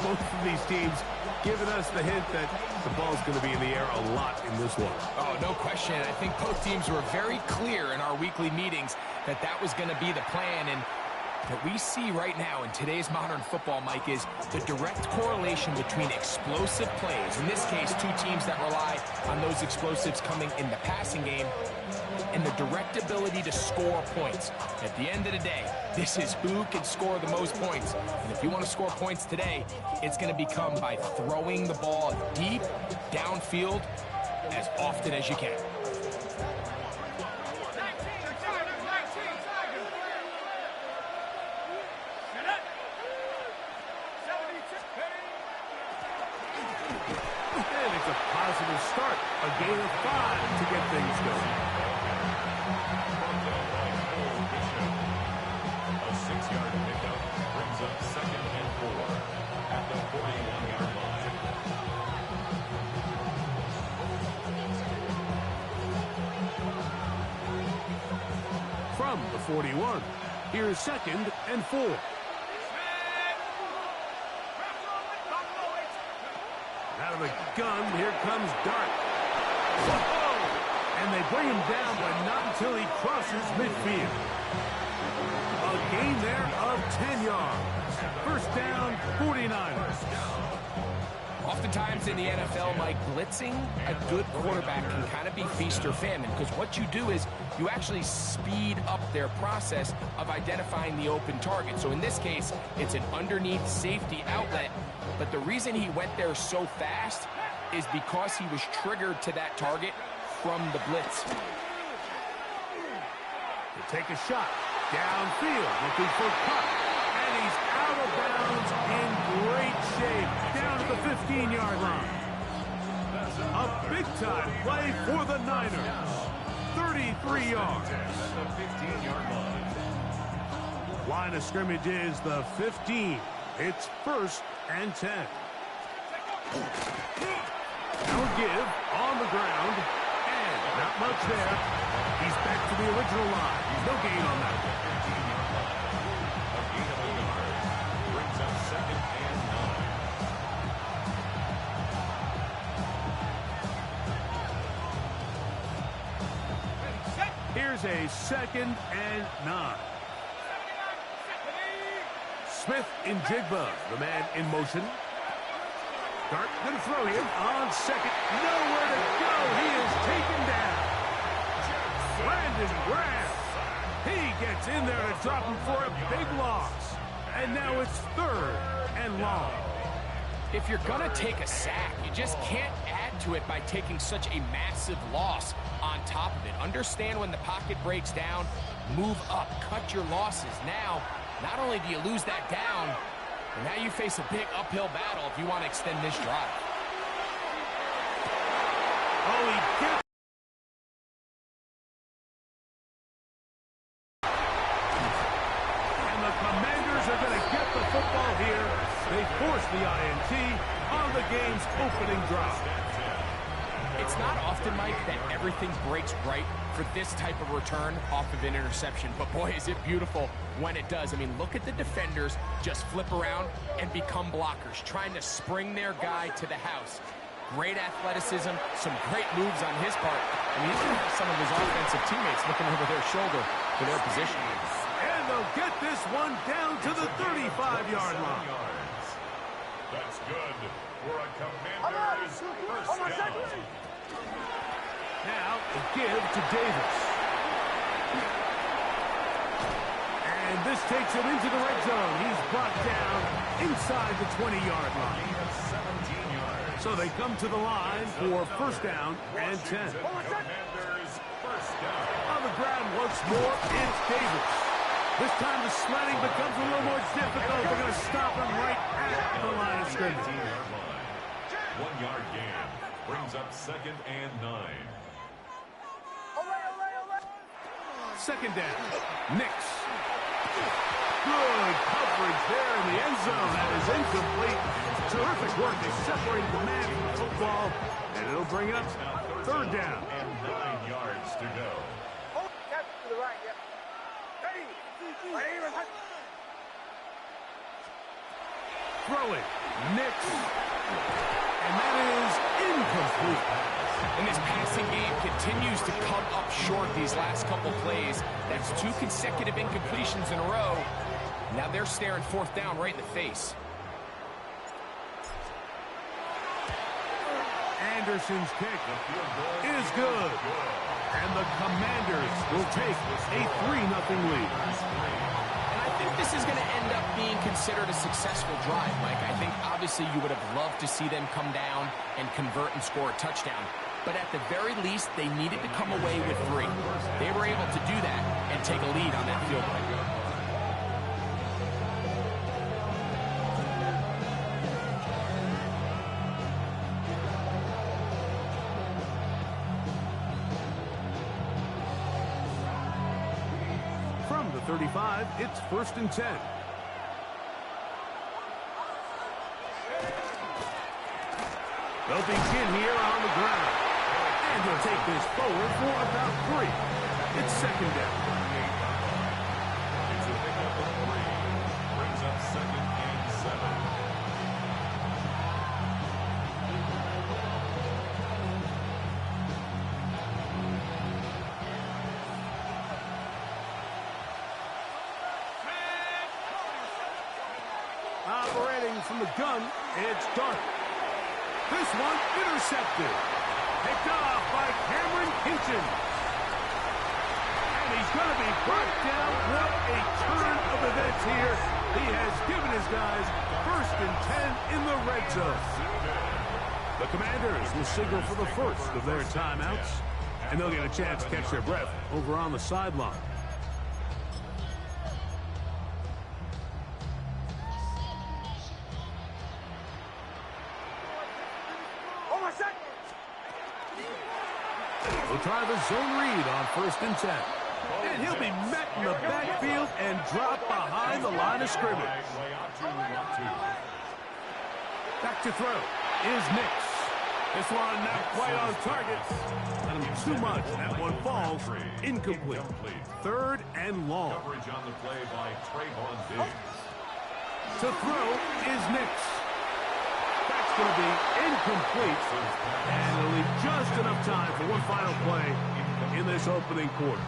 both of these teams giving us the hint that the ball's going to be in the air a lot in this one. Oh, no question. I think both teams were very clear in our weekly meetings that that was going to be the plan. And what we see right now in today's modern football, Mike, is the direct correlation between explosive plays, in this case, two teams that rely on those explosives coming in the passing game, and the direct ability to score points. At the end of the day, this is who can score the most points. And if you want to score points today, it's going to become by throwing the ball deep, downfield, as often as you can. Positive start, a gain of 5 to get things going. A 6-yard pickup brings up 2nd and 4 at the 41-yard line. From the 41, here's 2nd and 4. Out of the gun, here comes Dart. And they bring him down, but not until he crosses midfield. A gain there of 10 yards. First down, 49ers. Oftentimes in the NFL, Mike, blitzing a good quarterback can kind of be feast or famine, because what you do is you actually speed up their process of identifying the open target. So in this case, it's an underneath safety outlet, but the reason he went there so fast is because he was triggered to that target from the blitz. They take a shot downfield, looking for Cup, and he's out of bounds in great shape, down to the 15-yard line. A big-time play for the Niners. 33 yards. The 15-yard line. Line of scrimmage is the 15. It's 1st and 10. Now a give on the ground, and not much there. He's back to the original line. No gain on that one. A gain of a yard brings up 2nd and 9. Here's a 2nd and 9. Smith in Jigba, the man in motion. Dart going to throw him on 2nd. Nowhere to go. He is taken down. Brandon Graham. He gets in there to drop him for a big loss. And now it's 3rd and long. If you're going to take a sack, you just can't add to it by taking such a massive loss on top of it. Understand when the pocket breaks down, move up, cut your losses. Now, not only do you lose that down, but now you face a big uphill battle if you want to extend this drive. Oh, he gets. And the Commanders are going to get the football here. They force the INT on the game's opening drive. It's not often, Mike, that everything breaks right for this type of return off of an interception. But boy, is it beautiful when it does. I mean, look at the defenders just flip around and become blockers, trying to spring their guy to the house. Great athleticism, some great moves on his part. And he's going to have some of his offensive teammates looking over their shoulder for their position. And they'll get this one down to the 35-yard line. That's good for a Commander's first down. Now, a give to Davis. And this takes him into the red zone. He's brought down inside the 20-yard line. So they come to the line for 1st down and 10. Commander's first down. On the ground once more, it's Davis. This time the sledding becomes a little more difficult. They're going to stop him right at the line of scrimmage. 1-yard gain brings up 2nd and 9. 2nd down. Nix. Good coverage there in the end zone. That is incomplete. Terrific work to separate the man from the football. And it'll bring up 3rd down. And 9 yards to go. To the right, throwing. Nix. And that is incomplete. And this passing game continues to come up short these last couple plays. That's 2 consecutive incompletions in a row. Now they're staring 4th down right in the face. Anderson's kick is good. And the Commanders will take a 3-0 lead. And I think this is going to end up being considered a successful drive, Mike. I think obviously you would have loved to see them come down and convert and score a touchdown. But at the very least, they needed to come away with 3. They were able to do that and take a lead on that field goal. From the 35, it's 1st and 10. They'll begin here on the ground. And he'll take this forward for about 3. It's 2nd down. It's a pickup of 3. Brings up 2nd and 7. Operating from the gun, it's Dart. This one intercepted. Picked off by Cameron Hinton. And he's going to be brought down. What a turn of events here. He has given his guys 1st and 10 in the red zone. The Commanders will signal for the first of their timeouts. And they'll get a chance to catch their breath over on the sideline. We'll try the zone read on 1st and 10. And he'll be met in the backfield and dropped behind the line of scrimmage. Back to throw is Nix. This one not quite on target. Let him too much. That one falls incomplete. 3rd and long. Coverage on the play by Trayvon Diggs. To throw is Nix. That's going to be incomplete. And it'll leave just enough time for one final play in this opening quarter.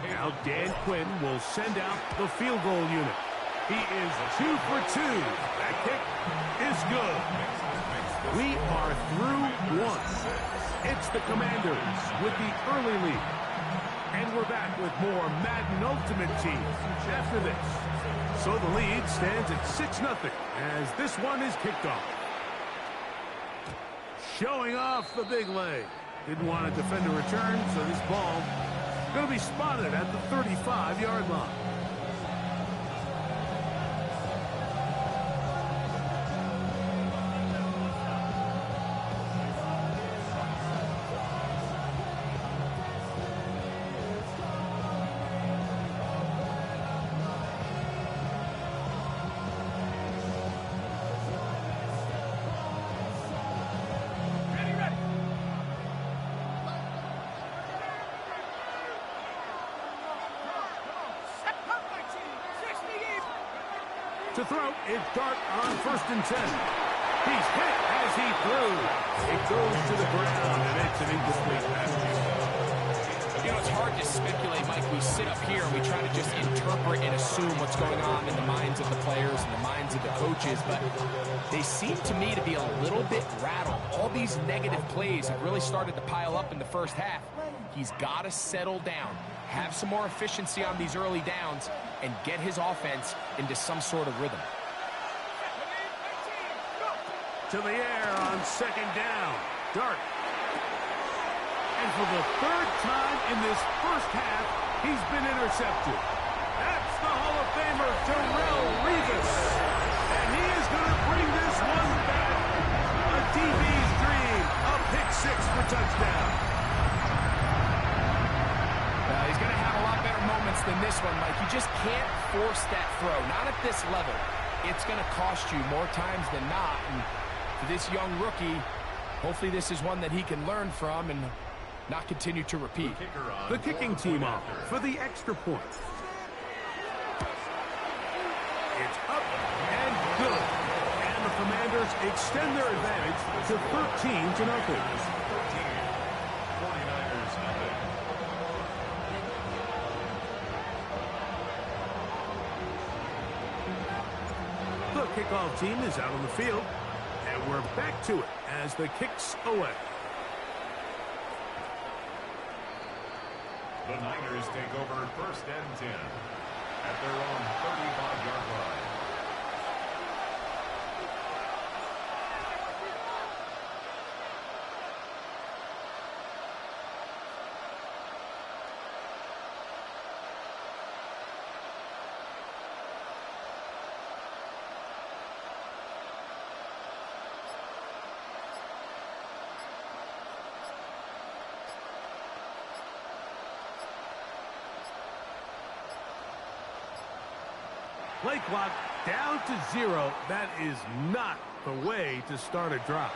Now Dan Quinn will send out the field goal unit. He is 2 for 2. That kick is good. We are through 1. It's the Commanders with the early lead. And we're back with more Madden Ultimate Team after this. So the lead stands at 6-0 as this one is kicked off. Showing off the big leg. Didn't want to defend a return, so this ball going to be spotted at the 35-yard line. To throw, it's Dart on 1st and 10. He's hit as he threw. It goes to the ground, and it's an incomplete pass. You know, it's hard to speculate, Mike. We sit up here and we try to just interpret and assume what's going on in the minds of the players and the minds of the coaches, but they seem to me to be a little bit rattled. All these negative plays have really started to pile up in the first half. He's got to settle down, have some more efficiency on these early downs, and get his offense into some sort of rhythm. To the air on 2nd down. Dart. And for the 3rd time in this first half, he's been intercepted. That's the Hall of Famer, Darrelle Revis. And he is going to bring this one back. A DB's dream. A pick 6 for touchdown. He's going to have a lot better moments than this one, Mike. You just can't force that throw. Not at this level. It's going to cost you more times than not. And for this young rookie, hopefully this is one that he can learn from and not continue to repeat. The kicking team off for the extra point. It's up and good. And the Commanders extend their advantage to 13-0. 49ers nothing. The kickoff team is out on the field, and we're back to it as the kick's away. The Niners take over 1st and 10 at their own 35-yard line. Play clock down to 0. That is not the way to start a drive.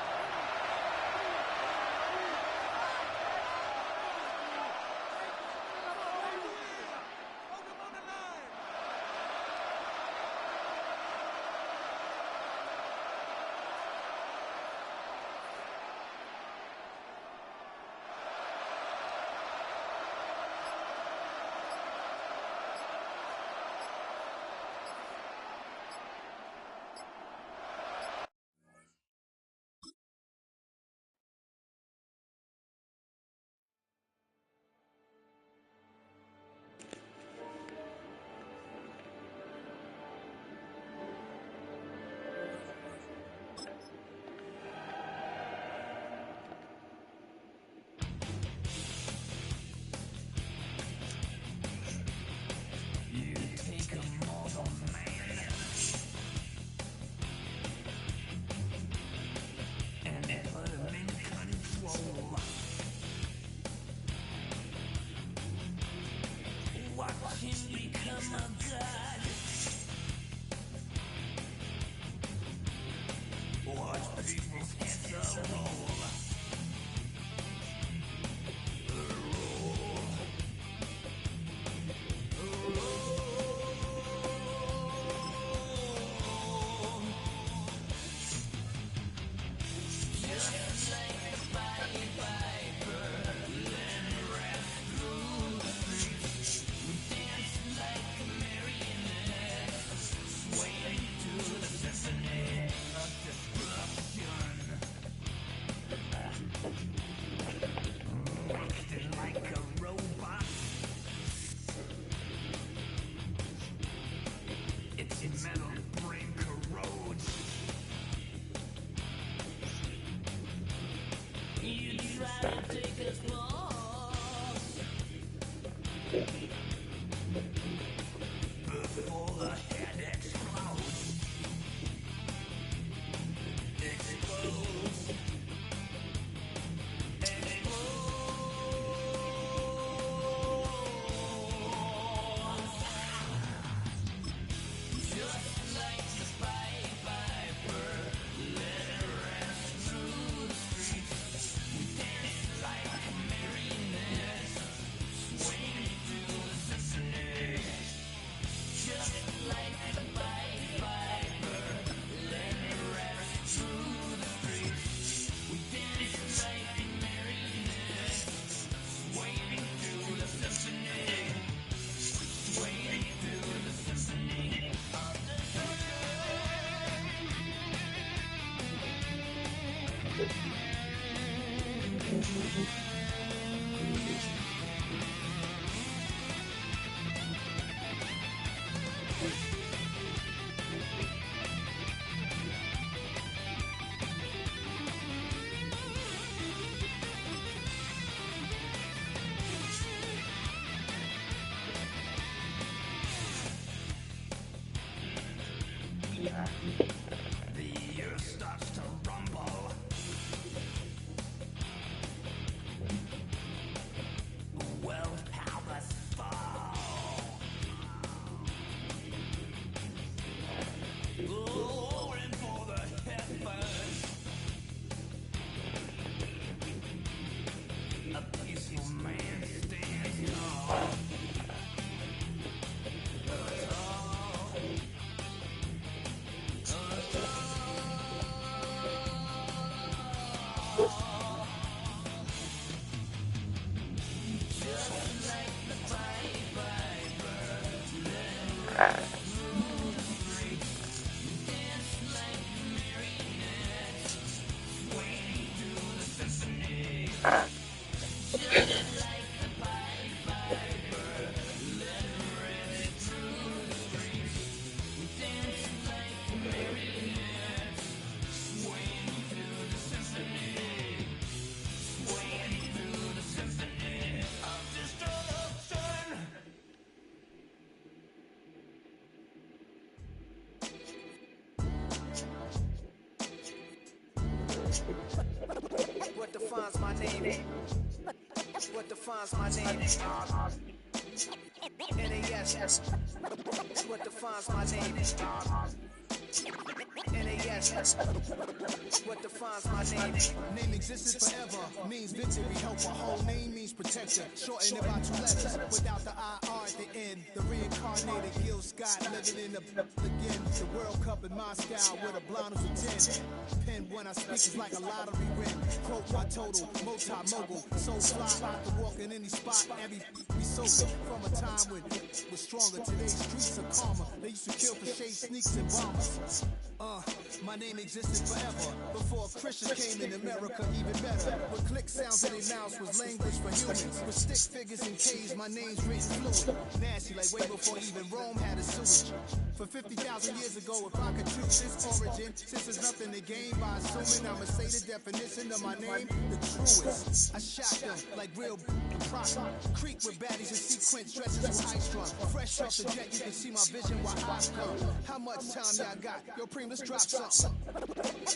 What defines my name? What defines my name? NAS. What defines my name? NAS. What defines my name? Name existed forever, means victory, help. A whole name means protector. Shorten it by 2 letters, without the IR at the end. The reincarnated Gil Scott, living in the again. The World Cup in Moscow, with a blind as a 10. Pen when I speak is like a lottery win. Quote my total, multi-mogul. So fly, I can walk in any spot, every be sober. From a time when it was stronger, today's streets are calmer. They used to kill for shade sneaks and bombers. My name existed forever. Before Christians came in America, even better. With click sounds in their mouths was language for humans. With stick figures and K's, my name's written fluid. Nasty like way before even Rome had a sewage. For 50,000 years ago, if I could choose this origin, since there's nothing to gain by assuming, I'ma say the definition of my name, the truest. I shot them like real proper. Creek with baddies and sequence dresses with high strung. Fresh off the jet, you can see my vision while I come. How much time y'all got? Yo, Preem, let's drop something.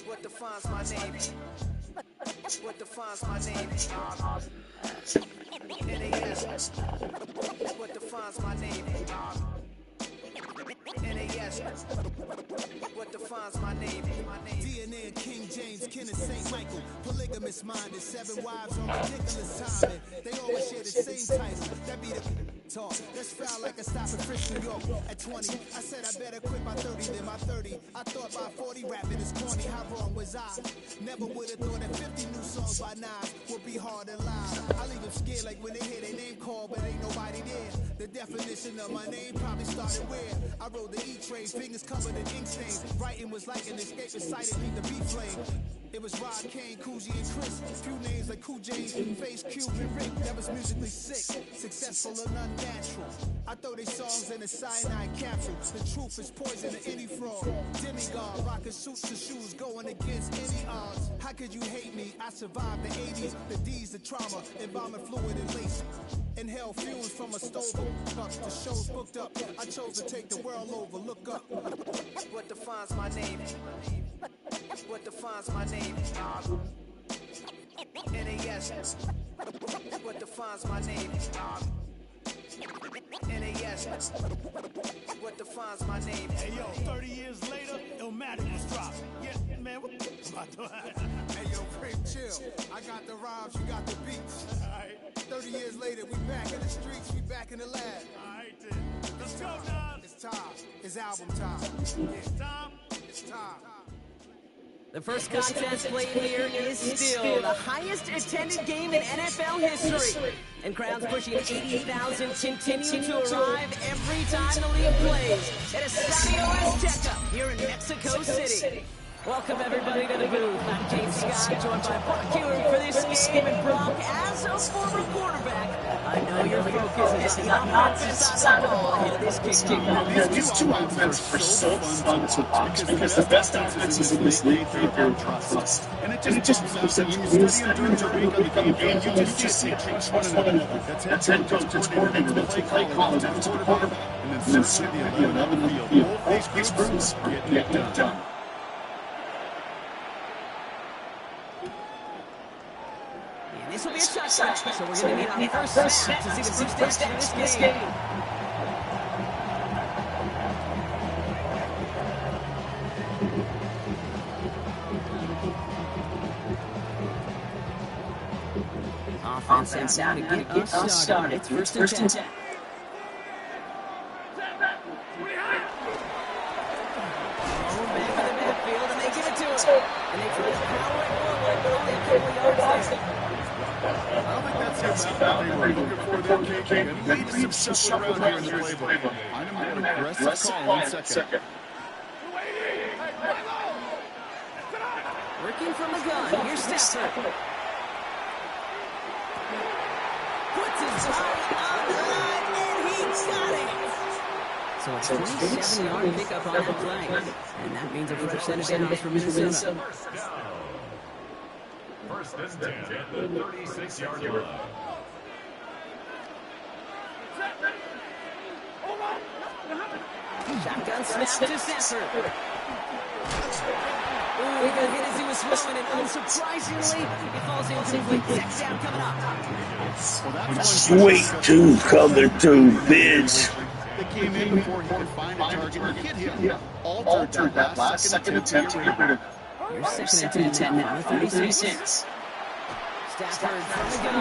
What defines my name? What defines my name? NAS. What defines my name? NAS. What defines my name? DNA of King James, Kenneth St. Michael. Polygamous minded, 7 wives on ridiculous timing. They always share the same title. That be the talk. That's foul like a stop in French New York. At 20, I said I better quit by 30 than my 30. I thought by 40 rapping is corny. How wrong was I? Never would have thought that 50 new songs by Nas would be hard to lie. I leave them scared like when they hear their name called, but ain't nobody there. The definition of my name probably started where I rode the E-train, fingers covered in ink stains. Writing was like an escape, excited me to be flame. It was Rod, Kane, Coogee, and Chris. Few names like Cool James, Face, Cube, and Rick. That was musically sick, successful and unnatural. I throw these songs in a cyanide capsule. The truth is poison to any fraud. Demigod, rocking suits and shoes, going against any odds. How could you hate me? I survived the 80s, the D's, the trauma, embalming fluid and lace. Inhale fumes from a stove up. The show's booked up. I chose to take the world over. Look up. What defines my name? What defines my name? NAS. What defines my name? NAS. What defines my name? Hey yo, 30 years later, Illmatic was dropped. Yeah, man, what am I doing? Hey yo, Preem, chill. I got the rhymes, you got the beats. Alright, 30 years later, we back in the streets, we back in the lab. alright then. Let's go, Nas. It's time. It's album time. It's time. It's time. The first contest played here is still the highest attended game in NFL history. And crowds pushing 80,000 continue to arrive every time the league plays at Estadio Azteca here in Mexico City. Welcome everybody to the booth. I'm Kate Scott, joined by Brock Hewitt for this game. And Brock, as a former quarterback, I know your focus is on the offensive side of the ball here this kickoff. These two offenses are so fun to watch because the best offenses in this league are trust. And it just proves that when you study them during the week on the game, you just see they trust one another. That's head coach, it's coordinator, that's play call, it's quarterback, and then certainly the other field. Both these groups are getting it done. This will be a shot track, so we're going to need our first snap to see the two steps in this game. Offense out to get us started. It's first and 10. Back in the midfield, and they give it to him. And they try to power it forward, but only a couple of yards there. I don't think that's the amount that they were looking for there, KK. And we need some shuffle around here in the playbook. Find them an aggressive call in second. Working from the gun. Here's Stafford. Puts his body on the line, and he got it. So it's 27-yard pickup on that play. And that means a first set of downs for Minnesota. First and 10 at the 36-yard line. Shotgun snap to Stafford. Ooh, he got hit as he was throwing, and unsurprisingly, he falls incomplete. Second down coming up. Sweet tooth coming through, bitch. They came in before he could find a target and hit him. Altered that last second attempt to get rid of him. Here's second and 10 now, 36. Stafford from the gun.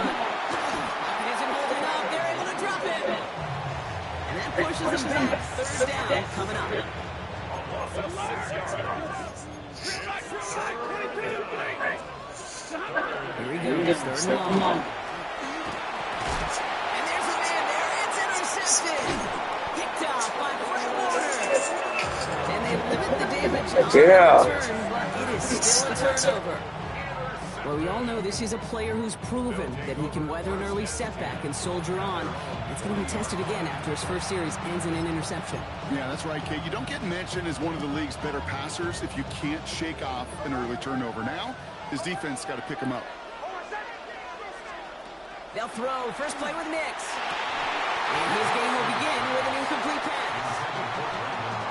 Pocket isn't holding up. They're able to drop it. And that pushes them back. Third down coming up. Here he goes, third and long. And there's a man there. It's intercepted. Picked off by Fred Warner. And they limit the damage on the return, but it is still a turnover. Well, we all know this is a player who's proven that he can weather an early setback and soldier on. It's going to be tested again after his first series ends in an interception. Yeah, that's right, Kate. You don't get mentioned as one of the league's better passers if you can't shake off an early turnover. Now, his defense got to pick him up. They'll throw. First play with Nix. And his game will begin with an incomplete pass.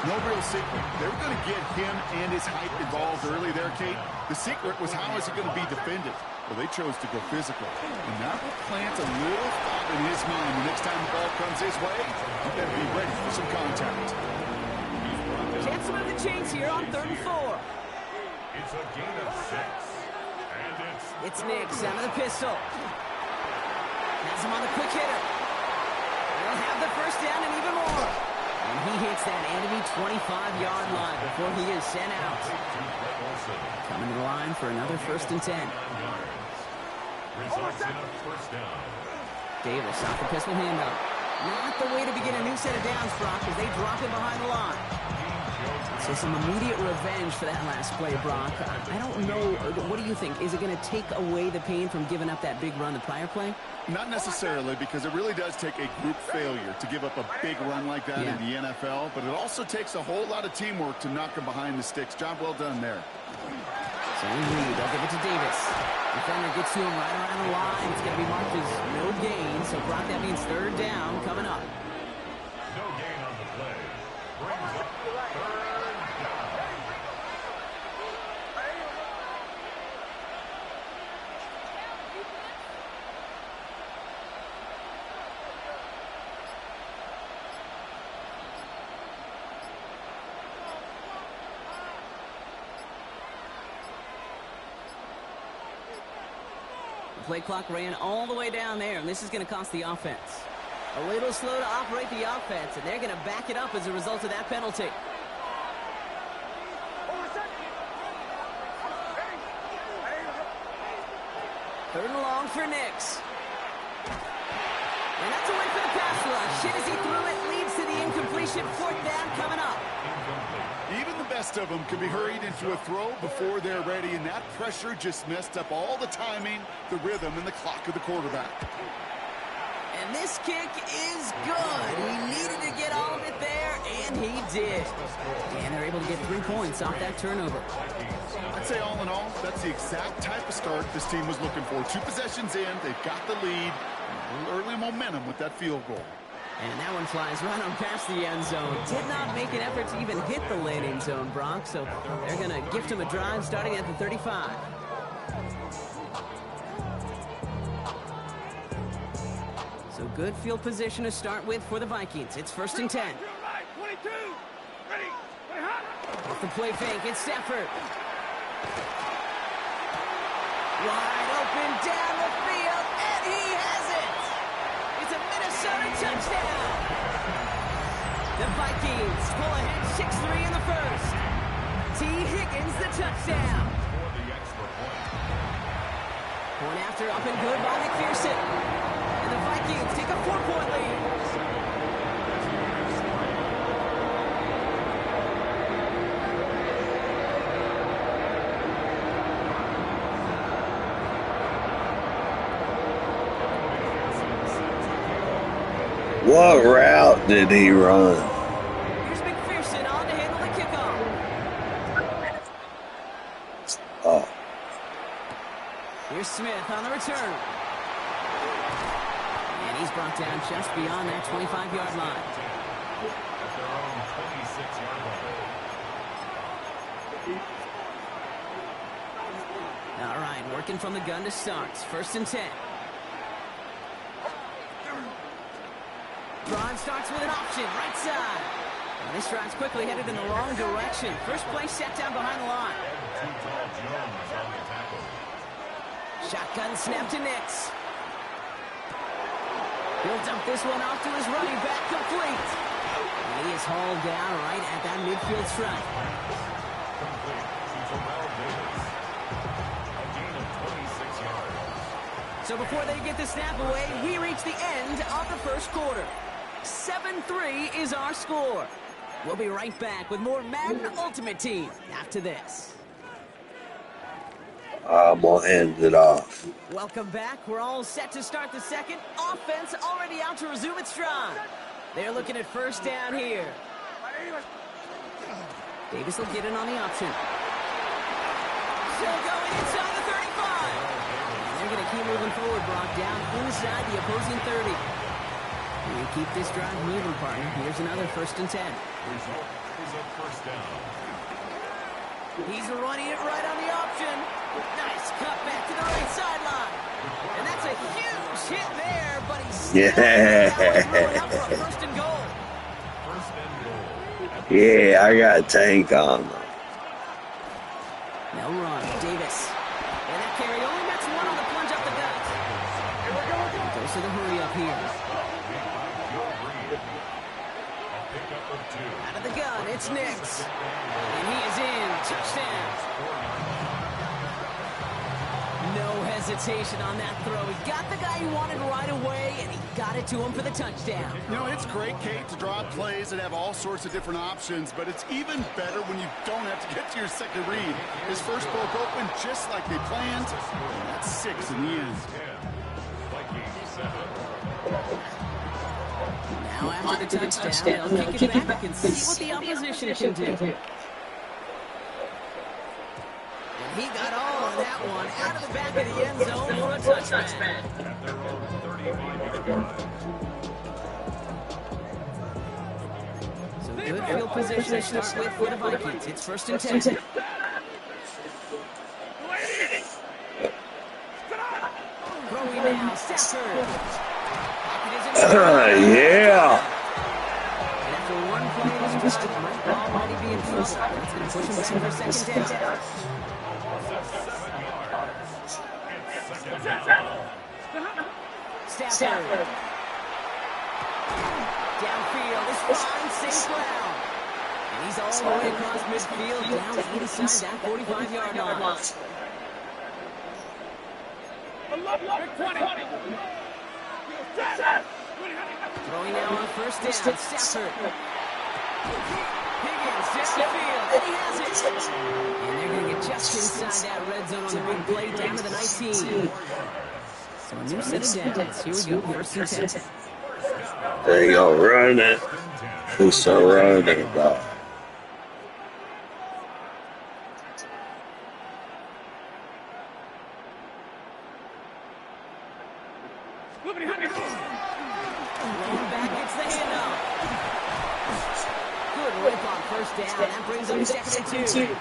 No real secret. They were going to get him and his height involved early there, Kate. The secret was how is it going to be defended? Well, they chose to go physical. And that will plant a little thought in his mind. The next time the ball comes his way, you better be ready for some contact. Chance to move the chains here on 3rd and 4. It's a gain of 6. And it's Nix out of the pistol. Has him on the quick hitter. They'll have the first down and even more. And he hits that enemy 25-yard line before he is sent out. Coming to the line for another 1st and 10. results in a first down. Davis off the pistol handoff. Not the way to begin a new set of downs, Brock, as they drop him behind the line. So some immediate revenge for that last play, Brock. I don't know. What do you think? Is it going to take away the pain from giving up that big run the prior play? Not necessarily, because it really does take a group failure to give up a big run like that in the NFL, but it also takes a whole lot of teamwork to knock him behind the sticks. Job well done there. So they'll give it to Davis. Defender gets to him right around the line. It's going to be marked as no gain, so Brock, that means 3rd down coming up. No gain on the play. Brings up 3rd down. The play clock ran all the way down there, and this is going to cost the offense. A little slow to operate the offense, and they're going to back it up as a result of that penalty. 3rd and long for Nix. And that's a win for the pass rush. Shit as he threw it, leads to the incompletion. 4th down coming up. Even the best of them can be hurried into a throw before they're ready, and that pressure just messed up all the timing, the rhythm, and the clock of the quarterback. And this kick is good. He needed to get all of it there, and he did. And they're able to get 3 points off that turnover. I'd say all in all, that's the exact type of start this team was looking for. 2 possessions in, they've got the lead, early momentum with that field goal. And that one flies right on past the end zone. Did not make an effort to even hit the landing zone, Brock. So they're going to gift him a drive starting at the 35. So good field position to start with for the Vikings. It's 1st and 10. Off the play fake, it's Stafford. Wide open down the field, and he has it. It's a Minnesota touchdown. The Vikings pull ahead 6-3 in the first. T. Higgins, the touchdown. Point after, up and good by McPherson. And the Vikings take a 4-point lead. What route did he run? Here's McPherson on to handle the kickoff. Oh. Here's Smith on the return. And he's brought down just beyond that 25-yard line. At their own 26-yard line. All right, working from the gun to start. 1st and 10. Drive starts with an option, right side. And this drive's quickly headed in the wrong direction. First play set down behind the line. Shotgun snap to Nix. He'll dump this one off to his running back, complete. And he is hauled down right at that midfield stripe. Complete to Terrell Davis. A gain of 26 yards. So before they get the snap away, we reach the end of the first quarter. 7-3 is our score. We'll be right back with more Madden Ultimate Team after this. I'm going to end it off. Welcome back. We're all set to start the second. Offense already out to resume its stride. They're looking at 1st down here. Davis will get in on the option. Still going inside the 35. And they're going to keep moving forward, Brock, down inside the opposing 30. We keep this drive moving, partner. Here's another 1st and 10. Result is a 1st down. He's running it right on the option. Nice cut back to the right sideline. And that's a huge hit there, but he's still up for a 1st and goal. 1st and goal. Yeah, I got a tank on them. Now run, Davis. And that carry only gets one on the plunge up the gut. Goes to the hurry up here. Out of the gun, it's Nix. And he is in. Touchdown. No hesitation on that throw. He got the guy he wanted right away, and he got it to him for the touchdown. You know, it's great, Kate, to draw plays and have all sorts of different options, but it's even better when you don't have to get to your second read. His first broke open just like they planned. That's 6 in the end. Now after the touchdown, they'll kick it back and see what the opposition can do. And he got all of that one out of the back of the end zone for a touchdown. At their own 35-yard line. So good field position to start with for the Vikings. It's 1st and 10. Throwing now, Stafford. Yeah. And after one play in his drive, might already be in trouble. That's going to push him back for 2nd down. Stafford. Downfield is fine, safe ground. And he's all the way across midfield, down inside that 45-yard line. Throwing now on 1st down, Stafford. Higgins downfield, and he has it. And they're going to get just inside that red zone on the big play down to the 19. So a new set of downs. Here we go, 1st and 10. They go run it. Who's so running about? Back gets the handoff. Good rip on 1st down. That brings up 2nd and 2.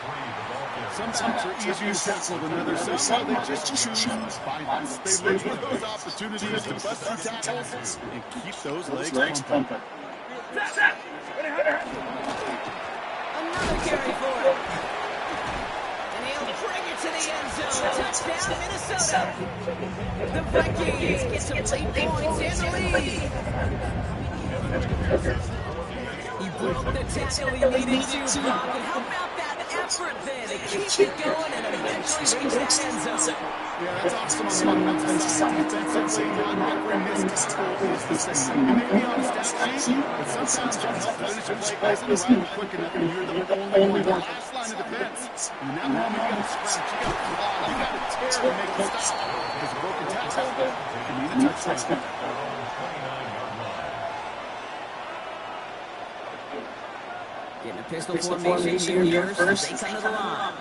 Some backs are easier to tackle than others. Somehow they just choose violence. They look for those opportunities to bust through tackles and keep those legs pumping. Another carry for him. And he'll bring it to the end zone. Touchdown, Minnesota. The Vikings get some late points and the lead. He broke the tackle he needed to, Brock. And how about that effort there to keep it going and eventually reach that end zone. Yeah, that's awesome on the offensive side. Defensively, not every missed tackle is the same. It may be on a stat sheet, but sometimes it helps finish a play isn't arriving quick enough, and you're the only one. The last line of defense. And in that moment, you got to scratch, you got to claw, you got to tear to make it stop. Because a broken tackle can mean a touchdown. Getting a pistol formation here first. They come to the line.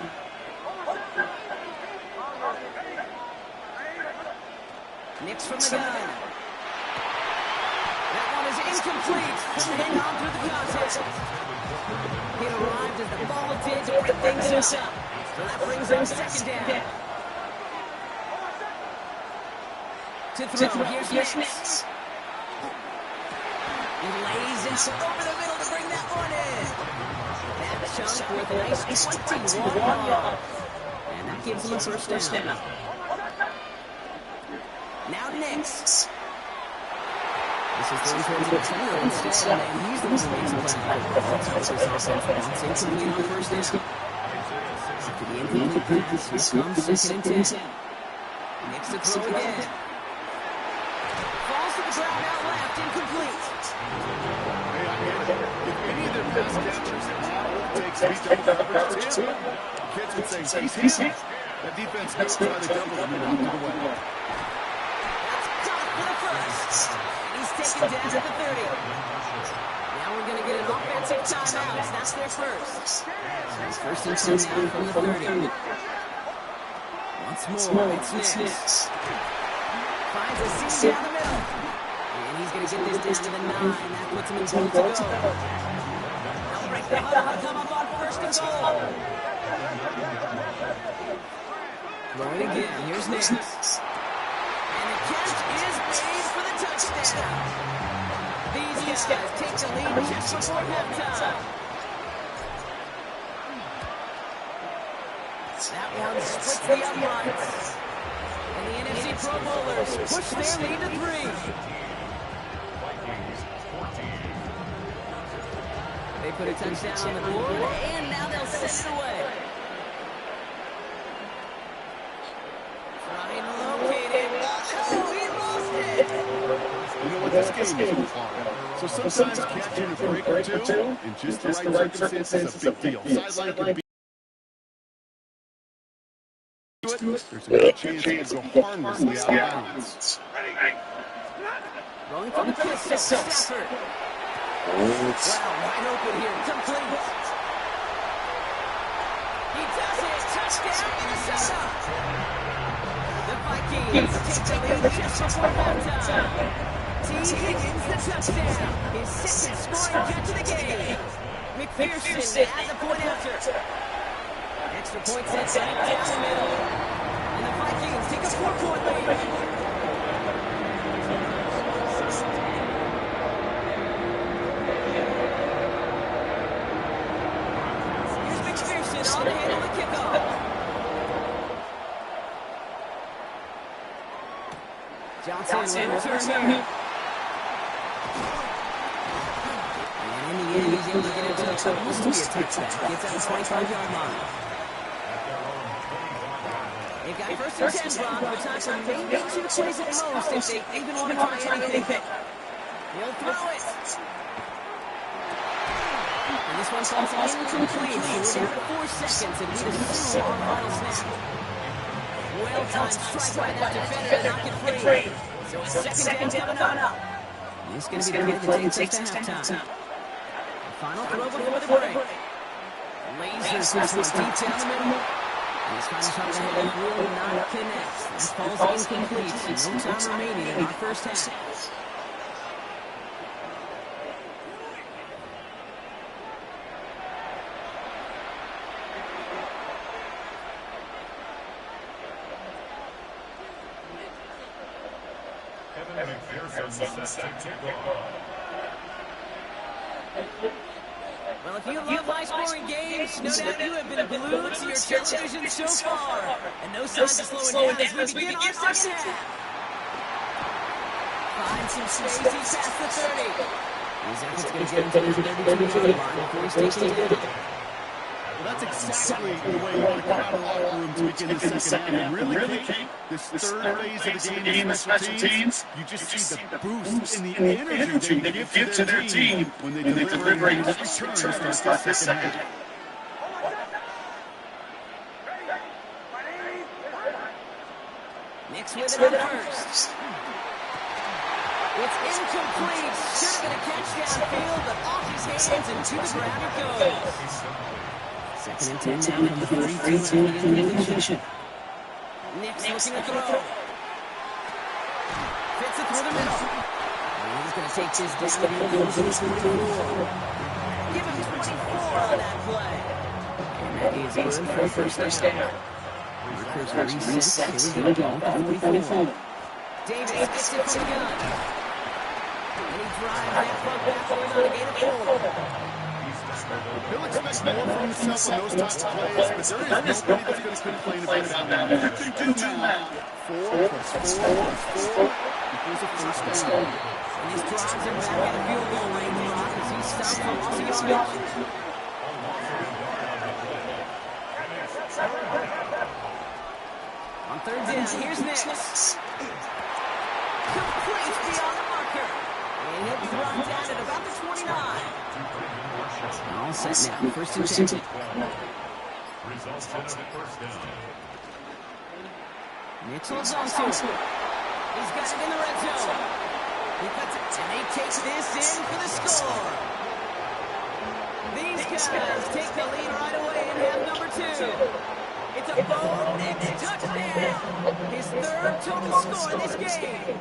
Nicks from the gun. That one is incomplete. Couldn't hang on through the contest. He arrived as the ball did to break things up. So that brings up second down. To throw. Here's Nicks. He lays it over the middle to bring that one in. That chunk with a nice 21 yards. And that gives him a first down. Now Nicks. This is going towards the defender instead, and he's the one who makes the play. This offense wants incomplete on first down. After the incomplete pass, here comes second and 10. Nicks to throw again. Falls to the ground out left, incomplete. If any of their pass catchers now takes beat double coverage too, kids would say, he's hit. That defense knows why they doubled him and knocked it away. He's taken down at the 30. Now we're going to get an offensive timeout. That's their first. First and 10 now from the 30. Once more, it's Nicks. Finds a seam down the middle. And he's going to get this down to the 9. That puts him in goal to go. They'll break the huddle and come up on first and goal. Throwing again. Here's Nicks. And the catch is made for the touchdown. These guys take the lead just before halftime. That one splits the uprights. And the NFC Pro Bowlers push their lead to 3. They put a touchdown on the board, and now they'll send it away. Trying to locate it. Oh, he lost it! You know what, this game is hard. So sometimes catching a break or two in just the right circumstances is a big deal. Sideline can be there's a good chance it will go harmlessly out of bounds. Rolling from the pistol, Stafford. Wow, wide open here, complete. He does it, touchdown, Minnesota. The Vikings take the lead just before halftime. T. Higgins the touchdown, his second scoring catch of the game. McPherson at the point after. Extra point set right down the middle. And the Vikings take a 4-point lead. Here's McPherson on the handle of the kickoff. Johnson returns here. And in the end, he's able to get it to almost to be a touchback. Gets out the 25-yard line. They've got first and 10, Brock, but time for maybe 2 plays at most if they even want to try anything. He'll throw it. And this one falls incomplete. So we're down to 4 seconds, and we assume on final snap. Well-timed strike by that defender to knock it free. So a second down coming up. This is going to be the play that takes us to halftime. Final throw before the break. Lasers this one deep down the middle. And his final shot ahead will not connect. That falls incomplete. No time remaining in our first half. Well, if you love high-scoring games, no doubt you have been glued to your television so far. And no signs of slowing down as we begin our second half. Finds some space, he's past the 30. His effort's going to get him to the 32-yard line before he's taken down. that's exactly the way you want to come out of the locker room to begin the second half. And really, Kate, this third phase of the game, special teams, you just see the boost in the energy they give to their team when they deliver a nice return to start this second half. Next with it on first. It's incomplete. Should have been a catch downfield, but off his hands and to the ground it goes. Second and 10 down from the 32 in the incompletion. Nick's looking to throw. Fits it through the middle. And he's going to take this downfield to his 44. Give him 24 on that play. And that is good for first down. Markers reset. Here we go. 44. Davis gets it from the gun. And he drives that front back on a gain of 4. He'll expect more from himself on those types of plays, but there is nobody that's going to complain about that. You can do math. 4 plus 4 plus 4 equals a first down. And this drives him back at a field goal range block as he stops for loss of yardage. On third down, here's Nick. Complete beyond the marker. And he'll be brought down at about the 29. All set now. First and 10. Nick holds on to it. He's got it in the red zone. He cuts it, and they take this in for the score. These guys take the lead right away in half number 2. It's a Bo Nix touchdown. His third total score in this game.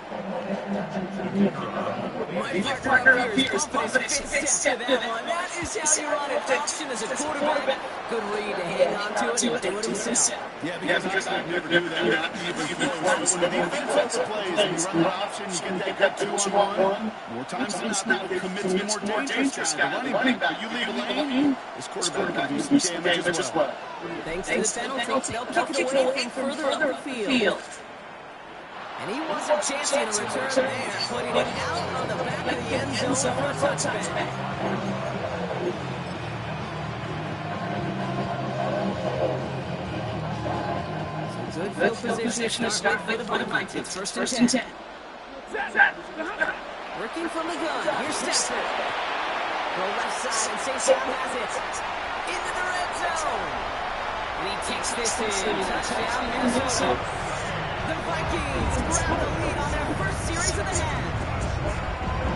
My partner up here is pumping his fist to that one. That is how you run it. Option as a quarterback. Good read to hang on to it and do it himself. Yeah, because I never do that. Not even close. When the defense plays and you run the option, you get that good 2-on-1. More times than not, that will commit to the more dangerous guy, the running back. But you leave a lane, this quarterback can do some damage as well. Thanks to the penalty, they'll kick it away from further up the field. And he wasn't chancing a return there, putting it out on the back of the end zone for a touchback. Some good field position to start with for the Vikings. It's first and 10. Working from the gun. Here's Stafford. Go left side, and St. John has it. Into the red zone. And he takes this in. Touchdown, Minnesota. The Vikings grab the lead on their first series of the half.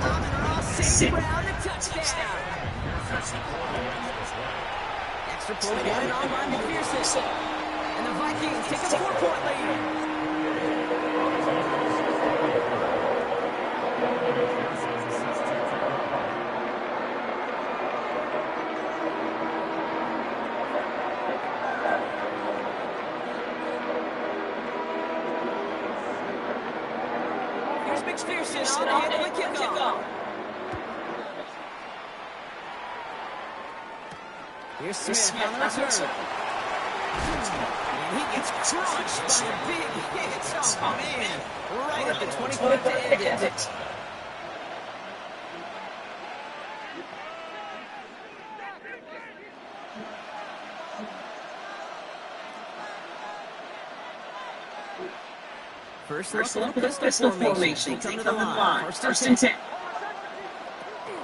Amon-Ra St. Brown, a touchdown. Extra point added on by McPherson. And the Vikings take a 4-point lead. McPherson on the head of the kickoff. Here's Smith on the return. And he gets crushed by a big hit. Oh, man. Right at the 25 to end it. First look, pistol formation. They come to the line. First and 10.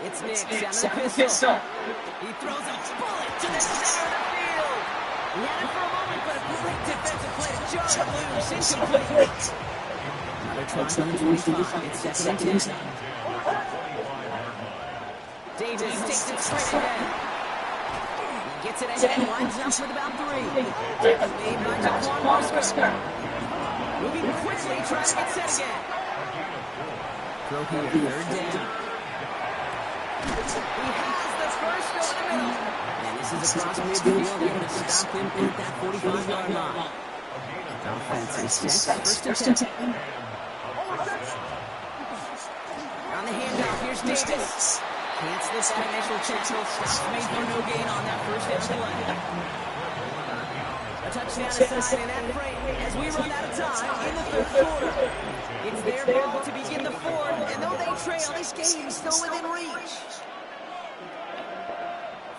It's Nick down the pistol. He throws a bullet to the center of the field. He had it for a moment, but a great defensive play to jar it loose. Incomplete. Another try on the 25. It's second and 10. Davis takes it straight ahead. He gets it ahead, winds up with about 3. It's made by Jaquan Brisker. Moving quickly, trying to get set again. Throw here, third down. He has the first over the middle. And this is across midfield. They're going to stop him at that 45-yard line. Offense is set. First and 10. On the handoff, here's Davis. Can't slip that initial tackle. Stops made for no gain on that first down play. A touchdown aside in that frame as we run out of time in the third quarter. It's their ball to begin the fourth, and though they trail, this game is still within reach.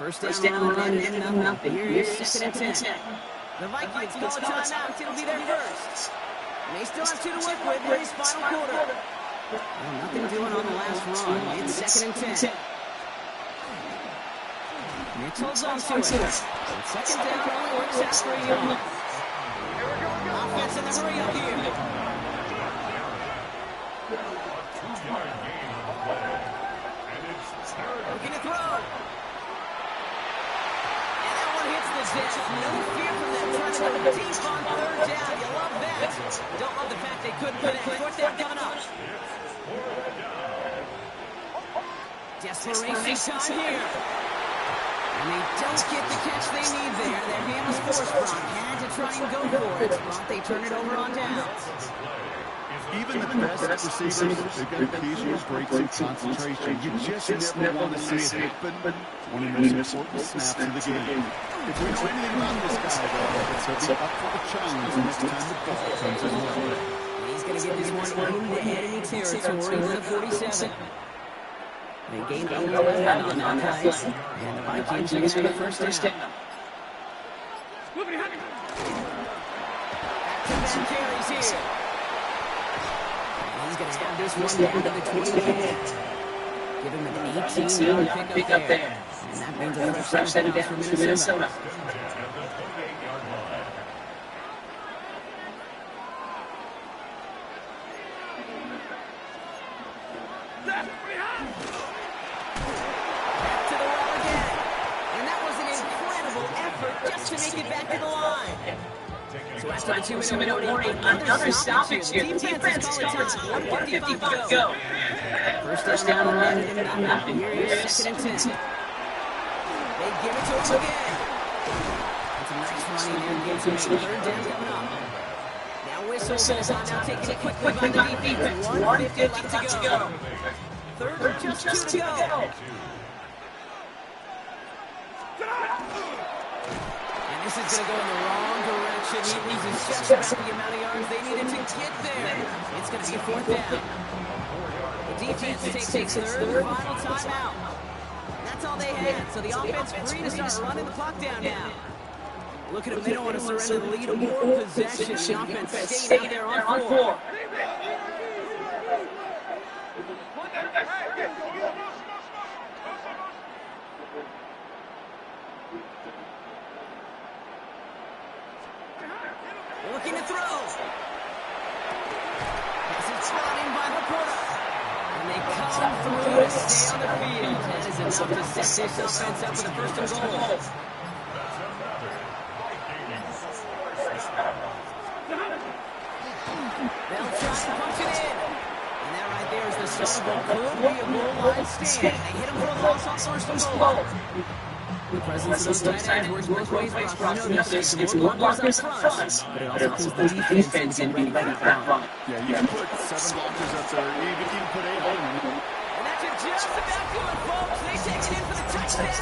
First down run and nothing. Here's second and 10. The Vikings call a timeout. It'll be their first. And they still have 2 to work with in this final quarter. Well, nothing doing on the last run. It's second and 10. Mitch holds on to it. Second down only works out for a yard. Offense in the hurry up here. Looking to throw. And that one hits the deck. No fear from them trying to go deep on third down. You love that. Don't love the fact they couldn't connect. Fourth down coming up. Desperation time here. And they don't get the catch they need there. Their hand was forced. Brock had to try and go for it. Brock, they turn it over on downs. Even the best receivers, they've got occasional breaks in concentration. You just never want to see it happen. One of the most important snaps of the game. If we know anything about this guy, though, it's he'll be up for the challenge the next time the ball comes his way. He's going to get this one into enemy territory to the 47. They gained 11 on that play. And the Vikings are going to have the first down. Back-to-back carries here. He's going to have this one down to the 28. Give him an 18-yard pickup there. And that means a fresh set of downs for Minnesota. To make it back to the line. So after the 2-minute warning, another stoppage here. The defense is calling time. 1:55 to go. First down run and nothing. Here is second and 10. They give it to him again. That's a nice running there. Gives him third down coming up. Now whistle. Now taking it quickly by the defense. 1:50 left to go. Third, just 2 to go. This is going to go in the wrong direction. He loses just about the amount of yards they needed to get there. It's going to be a fourth down. The defense takes their third final timeout. That's all they had. So the offense free to start running the clock down now. Look at them. They don't want to surrender the lead or possession. The offense staying out there on 4. Looking to throw. This is brought in by the quarter. And they come through to stay on the field. That is enough to set this offense up for the first and goal. They'll try to punch it in. And that right there is the start of what could be a goal line stand. They hit him for a loss on first and goal. The presence of those tight ends works both ways. You know this gives more blockers up front, but it also puts the defense in being ready for that run. Yeah, you can put 7 blockers up there, even put 8 on them. And that should just about do it, folks. They take it in for the touchdown.